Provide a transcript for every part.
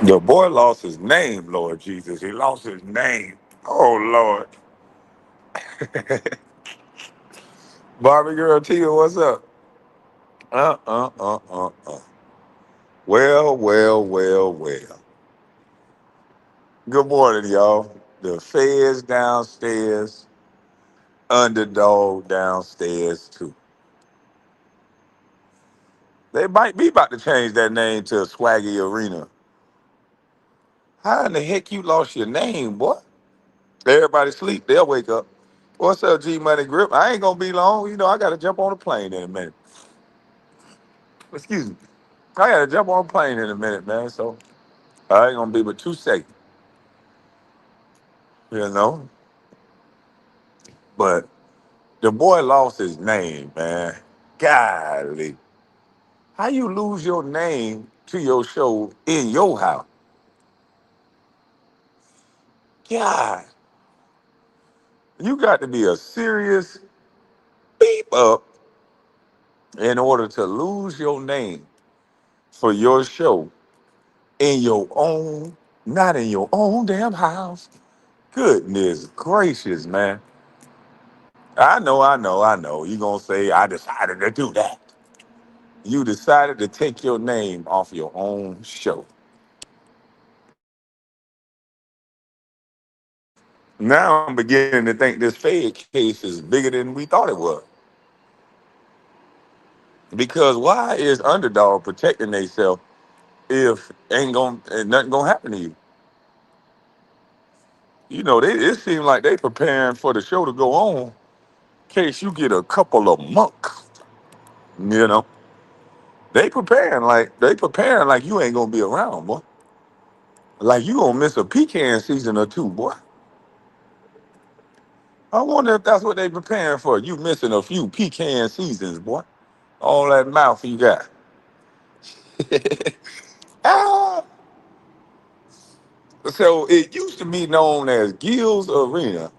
The boy lost his name, Lord Jesus. He lost his name. Oh, Lord. Barbie girl Tia, what's up? Uh. Well. Good morning, y'all. The feds downstairs, underdog downstairs, too. They might be about to change that name to Swaggy Arena. How in the heck you lost your name, boy? Everybody sleep, they'll wake up. What's up, G Money Grip? I ain't gonna be long. You know, I gotta jump on a plane in a minute. Excuse me. I gotta jump on a plane in a minute, man. So I ain't gonna be but 2 seconds, you know. But the boy lost his name, man. Golly. How you lose your name to your show in your house? God, you got to be a serious beep up in order to lose your name for your show in your own, not in your own damn house. Goodness gracious, man. I know. You gonna say I decided to do that. You decided to take your name off your own show. Now I'm beginning to think this Fed case is bigger than we thought it was. Because why is underdog protecting themselves if ain't nothing gonna happen to you? You know, it seems like they preparing for the show to go on in case you get a couple of months. You know, they preparing like you ain't gonna be around, boy. Like you gonna miss a pecan season or two, boy. I wonder if that's what they preparing for. You missing a few pecan seasons, boy. All that mouth you got. Ah, so it used to be known as Gil's Arena,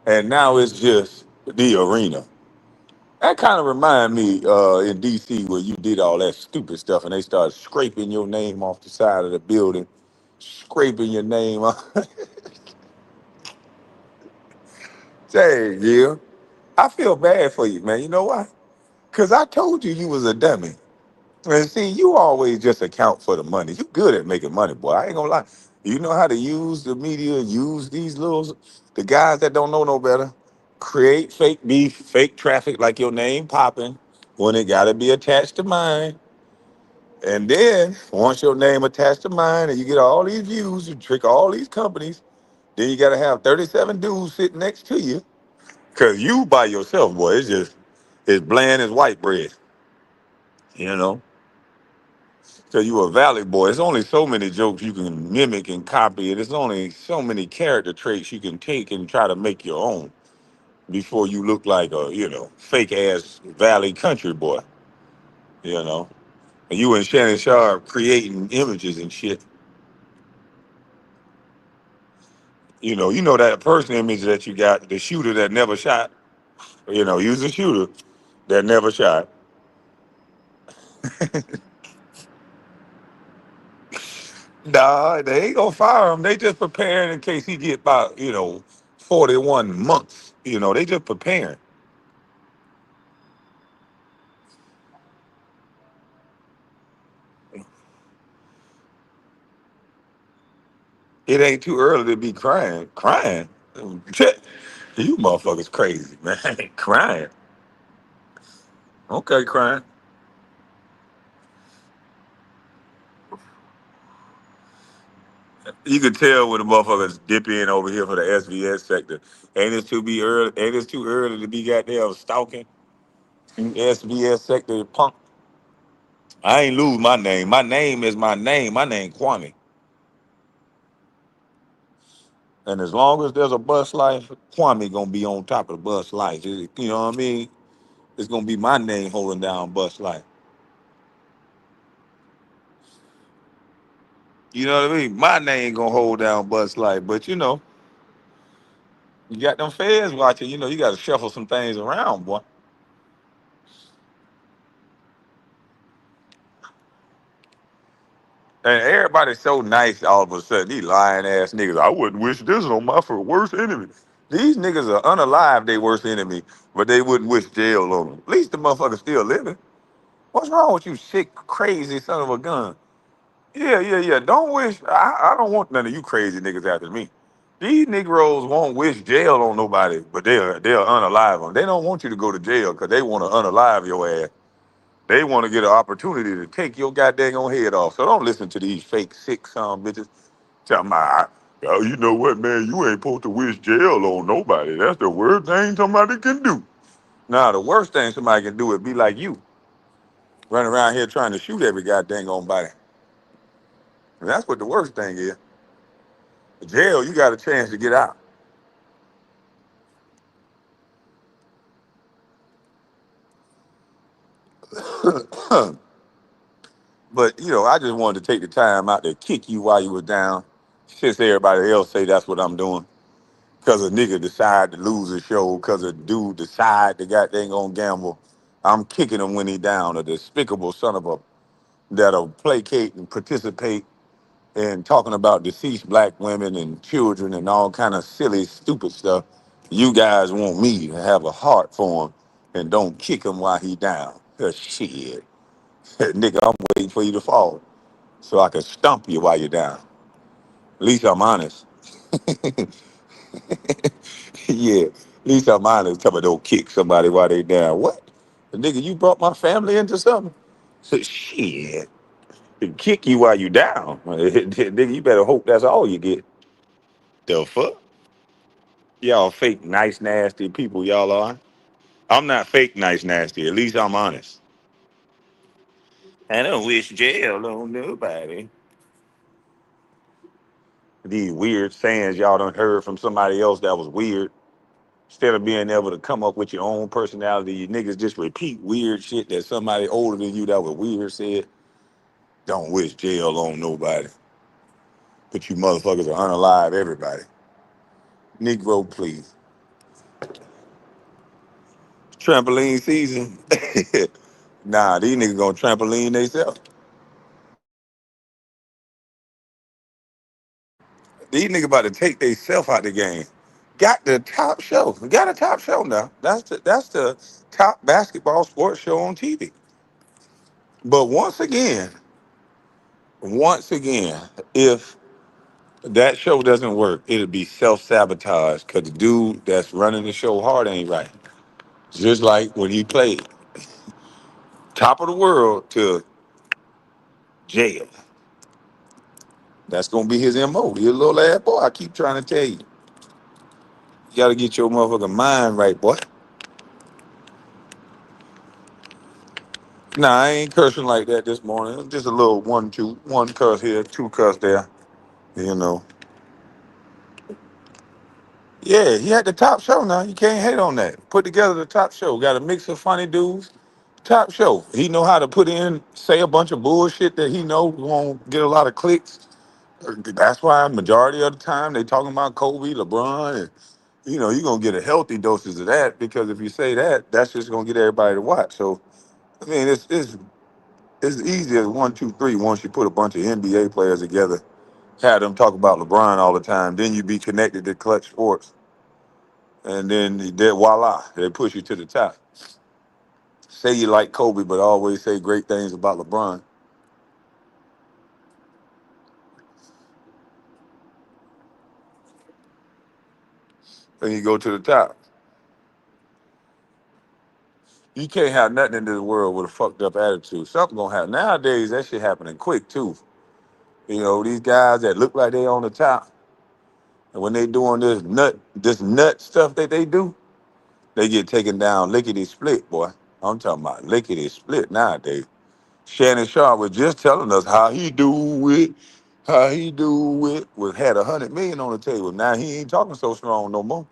and now it's just the arena. That kind of remind me in DC where you did all that stupid stuff and they started scraping your name off the side of the building, scraping your name off. Say, Gil, I feel bad for you, man. You know why? Because I told you was a dummy. And see, you always just account for the money. You good at making money, boy. I ain't gonna lie. You know how to use the media, use the guys that don't know no better, create fake beef, fake traffic like your name popping when it gotta be attached to mine. And then once your name attached to mine and you get all these views, you trick all these companies, then you gotta have 37 dudes sitting next to you. Cause you by yourself, boy, it's bland as white bread, you know. So you a valley boy. There's only so many jokes you can mimic and copy, and there's only so many character traits you can take and try to make your own before you look like a, fake ass valley country boy, you know. And you and Shannon Sharp creating images and shit. You know that person image that you got, the shooter that never shot. He was a shooter that never shot. Nah, they ain't gonna fire him. They just preparing in case he get about 41 months. They just preparing. It ain't too early to be crying. Crying? You motherfuckers crazy, man. Crying. Okay, crying. You can tell when the motherfuckers dip in over here for the SVS sector. Ain't it too early to be goddamn stalking SVS sector punk? I ain't lose my name. My name is my name. My name Kwame. And as long as there's a bus life, Kwame gonna be on top of the bus life. You know what I mean? It's gonna be my name holding down bus life. You know what I mean? My name gonna hold down bus life, but you got them feds watching. You got to shuffle some things around, boy. And everybody's so nice all of a sudden. These lying ass niggas. I wouldn't wish this on my worst enemy. These niggas are unalive, they worst enemy, but they wouldn't wish jail on them. At least the motherfucker's still living. What's wrong with you, sick, crazy son of a gun? Yeah, yeah, yeah. Don't wish. I don't want none of you crazy niggas after me. These Negroes won't wish jail on nobody, but they'll unalive them. They don't want you to go to jail because they want to unalive your ass. They want to get an opportunity to take your goddamn own head off. So don't listen to these fake sick son bitches. Tell me, oh, you know what, man? You ain't supposed to wish jail on nobody. That's the worst thing somebody can do. Now, the worst thing somebody can do is be like you, running around here trying to shoot every goddamn on body. And that's what the worst thing is. Jail, you got a chance to get out. But I just wanted to take the time out to kick you while you were down. Since everybody else say that's what I'm doing. Cause a nigga decide to lose a show, cause a dude decide the goddamn gonna gamble. I'm kicking him when he down, a despicable son of a that'll placate and participate in talking about deceased black women and children and all kind of silly, stupid stuff. You guys want me to have a heart for him and don't kick him while he down. Shit. Nigga, I'm waiting for you to fall so I can stump you while you're down. At least I'm honest. Yeah, at least I'm honest. Tell me don't kick somebody while they down. What? The nigga, you brought my family into something? So, shit. They kick you while you down. Nigga, you better hope that's all you get. The fuck? Y'all fake, nice, nasty people, y'all are. I'm not fake, nice, nasty. At least I'm honest. I don't wish jail on nobody. These weird sayings y'all done heard from somebody else that was weird. Instead of being able to come up with your own personality, you niggas just repeat weird shit that somebody older than you that was weird said. Don't wish jail on nobody. But you motherfuckers are unalive everybody. Negro, please. Trampoline season. Nah, these niggas gonna trampoline themselves. These niggas about to take themselves out the game. Got the top show. We got a top show now. That's the top basketball sports show on TV. But once again, if that show doesn't work, it'll be self-sabotage because the dude that's running the show hard ain't right. Just like when he played top of the world to jail. That's gonna be his MO. He a little ass boy. I keep trying to tell you. You gotta get your motherfucking mind right, boy. Nah, I ain't cursing like that this morning. Just a little one cuss here, two cuss there. You know. Yeah, he had the top show now. You can't hate on that. Put together the top show. Got a mix of funny dudes. Top show. He know how to put in, say a bunch of bullshit that he know won't get a lot of clicks. That's why majority of the time they talking about Kobe, LeBron, and you're gonna get a healthy doses of that because if you say that, that's just gonna get everybody to watch. So I mean, it's easy as one, two, three. Once you put a bunch of NBA players together, have them talk about LeBron all the time, then you be connected to Clutch Sports, and then voila, they push you to the top. Say you like Kobe, but always say great things about LeBron, and you go to the top. You can't have nothing in this world with a fucked up attitude. Something gonna happen. Nowadays, that shit happening quick too. These guys that look like they on the top, and when they doing this nut stuff that they do, they get taken down lickety split, boy. I'm talking about lickety split nowadays. Shannon Sharp was just telling us how he do it, was had 100 million on the table. Now he ain't talking so strong no more.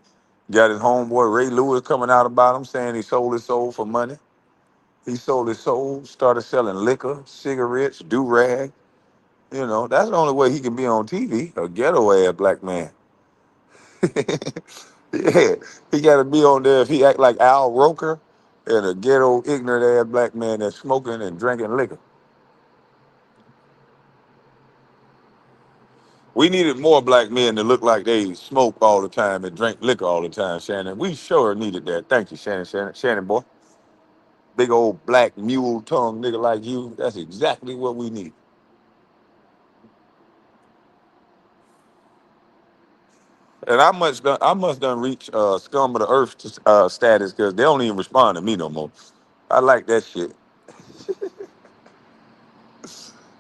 Got his homeboy Ray Lewis coming out about him saying he sold his soul for money. He sold his soul, started selling liquor, cigarettes, do-rag. That's the only way he can be on TV, a ghetto ass black man. Yeah, he got to be on there if he act like Al Roker and a ghetto ignorant ass black man that's smoking and drinking liquor. We needed more black men to look like they smoke all the time and drink liquor all the time, Shannon. We sure needed that. Thank you, Shannon, boy. Big old black mule tongue nigga like you. That's exactly what we need. And I must done reach scum of the earth status because they don't even respond to me no more. I like that shit.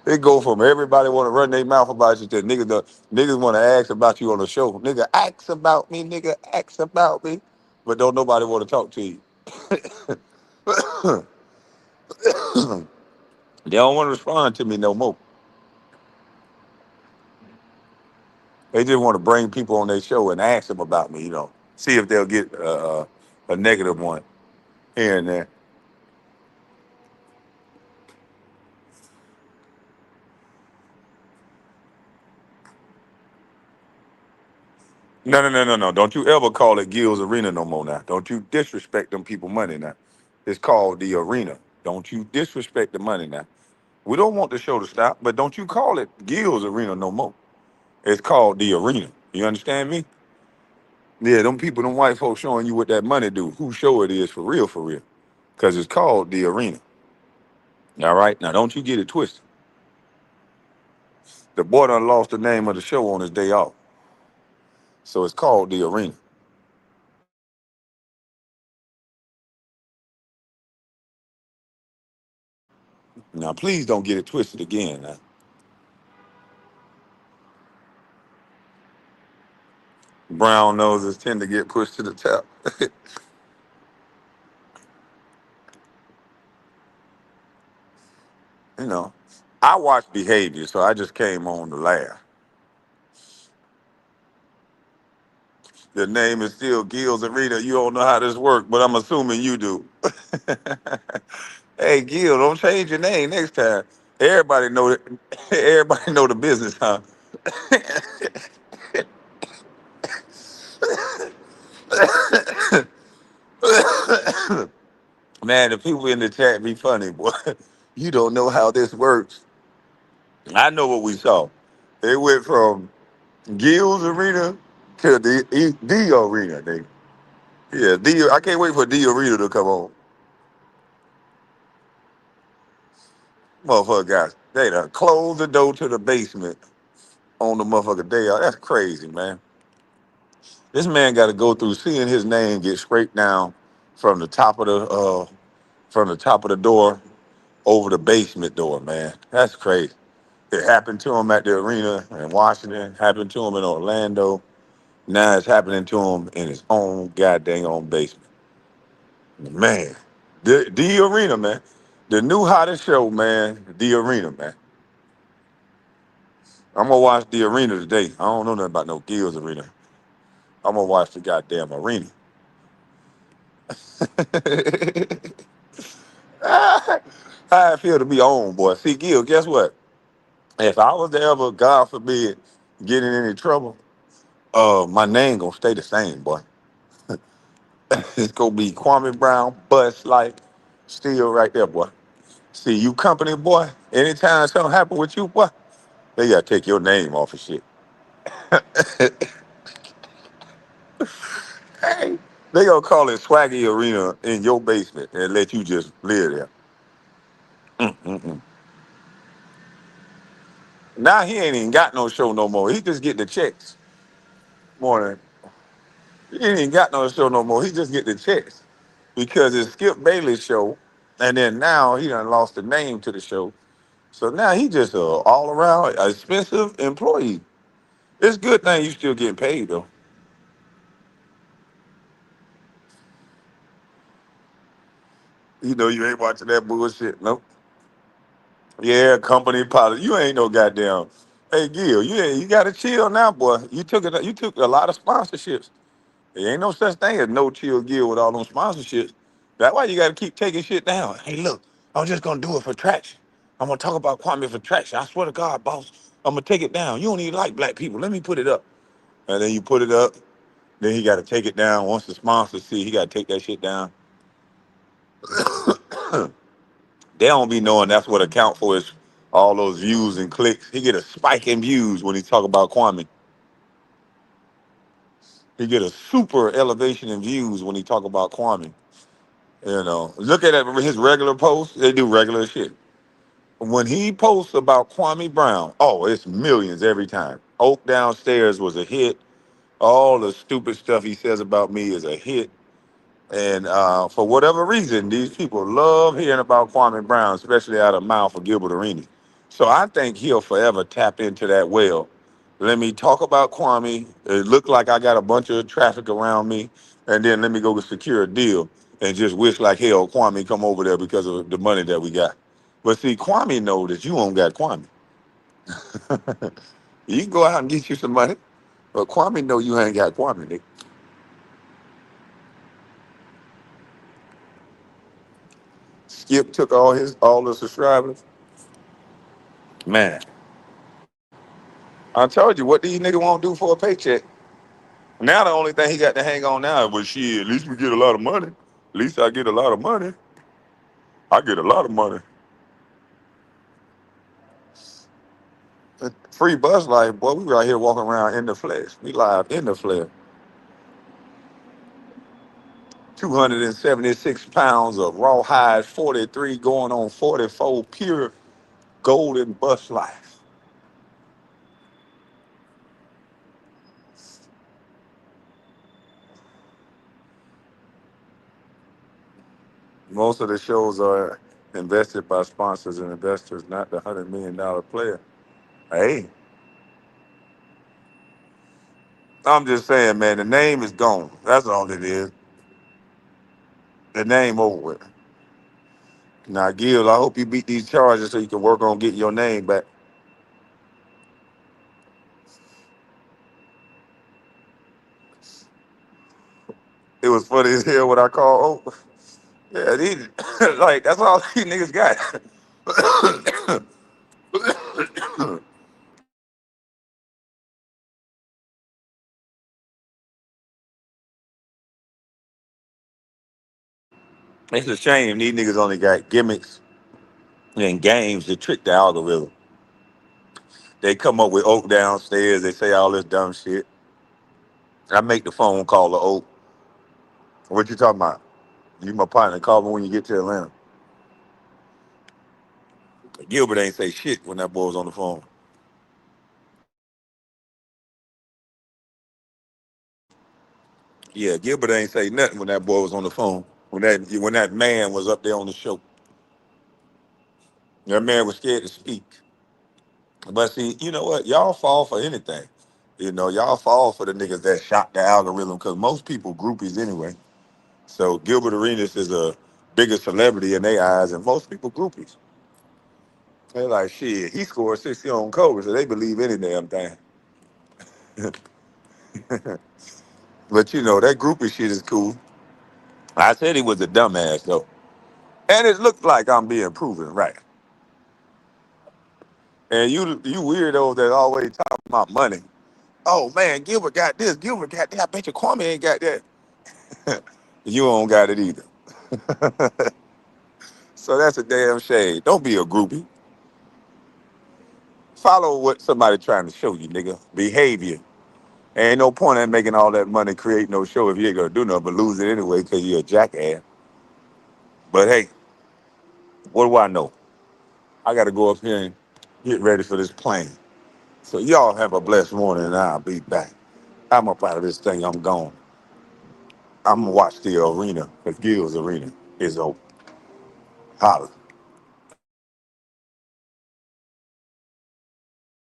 They go from everybody want to run their mouth about you to niggas want to ask about you on the show. Nigga, ask about me. Nigga, ask about me. But don't nobody want to talk to you. They don't want to respond to me no more. They just want to bring people on their show and ask them about me. See if they'll get a negative one here and there. No, no, no, no, no. Don't you ever call it Gil's Arena no more now. Don't you disrespect them people money now. It's called the arena. Don't you disrespect the money now. We don't want the show to stop, but don't you call it Gil's Arena no more. It's called the arena. You understand me? Yeah, them people, them white folks showing you what that money do, whose show it is for real, for real. Because it's called the arena. All right? Now, don't you get it twisted. The boy done lost the name of the show on his day off. So it's called the arena. Now, please don't get it twisted again. Now. Brown noses tend to get pushed to the top. you know, I watch behavior, so I just came on to laugh. The name is still Gil's Arena. You don't know how this works, but I'm assuming you do. Hey, Gil, don't change your name next time. Everybody know it. Everybody know the business, huh? Man, the people in the chat be funny, boy. You don't know how this works. I know what we saw. They went from Gil's Arena to the Arena, nigga. Yeah, I can't wait for the Arena to come on. Motherfucker guys, they done closed the door to the basement on the motherfucker day out. That's crazy, man. This man got to go through seeing his name get scraped down from the top of the door over the basement door, man. That's crazy. It happened to him at the arena in Washington, happened to him in Orlando. Now it's happening to him in his own goddamn own basement. Man, the arena, man. The new hottest show, man. The arena, man. I'm gonna watch the arena today. I don't know nothing about no Gills arena. I'm gonna watch the goddamn arena. How I feel to be on, boy. See, Gil, guess what? If I was to ever, God forbid, get in any trouble, my name gonna stay the same, boy. It's gonna be Kwame Brown, Bustlife, still right there, boy. See, you company, boy. Anytime something happen with you, boy, they gotta take your name off of shit. Hey, they gonna call it Swaggy Arena in your basement and let you just live there. Mm-mm. Now he ain't even got no show no more. He just get the checks. Morning. He ain't even got no show no more. He just get the checks because it's Skip Bailey's show, and then now he done lost the name to the show. So now he just a all around expensive employee. It's a good thing you still getting paid though. You ain't watching that bullshit. Nope. Yeah, company policy. You ain't no goddamn. Hey Gil, you gotta chill now, boy. You took a lot of sponsorships. There ain't no such thing as no chill Gil with all them sponsorships. That's why you gotta keep taking shit down. Hey, look, I'm just gonna do it for traction. I'm gonna talk about Kwame for traction. I swear to God, boss, I'm gonna take it down. You don't even like black people. Let me put it up. And then you put it up. Then he got to take it down. Once the sponsors see, he got to take that shit down. They don't be knowing that's what account for is all those views and clicks. He get a spike in views when he talk about Kwame. He get a super elevation in views when he talk about Kwame. You know, look at his regular posts. They do regular shit. When he posts about Kwame Brown, oh, it's millions every time. Oak downstairs was a hit. All the stupid stuff he says about me is a hit. And for whatever reason, these people love hearing about Kwame Brown, especially out of the mouth of Gilbert Arenas. So I think he'll forever tap into that well. Let me talk about Kwame. It looked like I got a bunch of traffic around me, and then let me go secure a deal and just wish like hell Kwame come over there because of the money that we got. But see, Kwame know that you don't got Kwame. You can go out and get you some money, but Kwame know you ain't got Kwame. Nigga. Skip took all the subscribers. Man, I told you what these niggas won't do for a paycheck. Now the only thing he got to hang on now was shit. At least we get a lot of money. At least I get a lot of money. I get a lot of money. Free bus life, boy. We right here walking around in the flesh. We live in the flesh. 276 pounds of rawhide 43 going on 44 pure golden bus life. Most of the shows are invested by sponsors and investors, not the $100 million player. Hey, I'm just saying, man, the name is gone. That's all it is. The name over with. Now, Gil, I hope you beat these charges so you can work on getting your name back. It was funny as hell what I call. Oh, yeah, these, like that's all these niggas got. It's a shame these niggas only got gimmicks and games to trick the algorithm. They come up with Oak downstairs. They say all this dumb shit. I make the phone call to Oak. What you talking about? You my partner. Call me when you get to Atlanta. Gilbert ain't say shit when that boy was on the phone. Yeah, Gilbert ain't say nothing when that boy was on the phone. When that man was up there on the show, that man was scared to speak. But see, you know what? Y'all fall for anything. You know, y'all fall for the niggas that shot the algorithm because most people groupies anyway. So Gilbert Arenas is a bigger celebrity in their eyes, and most people groupies. They're like, shit, he scored 60 on Kobe, so they believe any damn thing. But you know, that groupie shit is cool. I said he was a dumbass though. And it looked like I'm being proven right. And you weirdos that always talk about money. Oh man, Gilbert got this, Gilbert got that. I bet you Kwame ain't got that. You don't got it either. So that's a damn shame. Don't be a groupie. Follow what somebody trying to show you, nigga. Behavior. Ain't no point in making all that money, create no show if you ain't gonna do nothing but lose it anyway because you're a jackass. But hey, what do I know? I gotta go up here and get ready for this plane. So y'all have a blessed morning and I'll be back. I'm up out of this thing, I'm gone. I'm gonna watch the arena, the Gills arena is open. Holla.